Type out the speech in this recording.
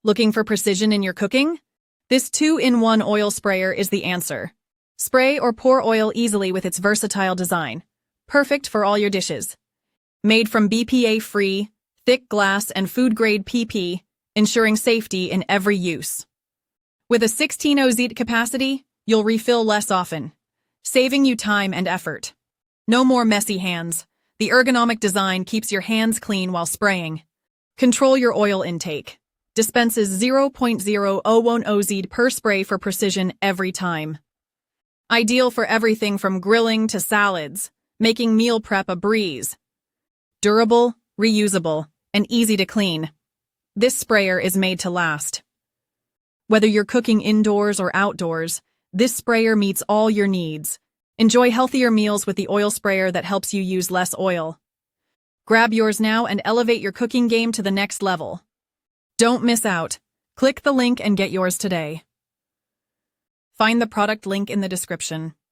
Looking for precision in your cooking? This 2-in-1 oil sprayer is the answer. Spray or pour oil easily with its versatile design. Perfect for all your dishes. Made from BPA-free, thick glass and food-grade PP, ensuring safety in every use. With a 16 oz capacity, you'll refill less often, saving you time and effort. No more messy hands. The ergonomic design keeps your hands clean while spraying. Control your oil intake. Dispenses 0.001 oz per spray for precision every time. Ideal for everything from grilling to salads, making meal prep a breeze. Durable, reusable, and easy to clean. This sprayer is made to last. Whether you're cooking indoors or outdoors, this sprayer meets all your needs. Enjoy healthier meals with the oil sprayer that helps you use less oil. Grab yours now and elevate your cooking game to the next level. Don't miss out. Click the link and get yours today. Find the product link in the description.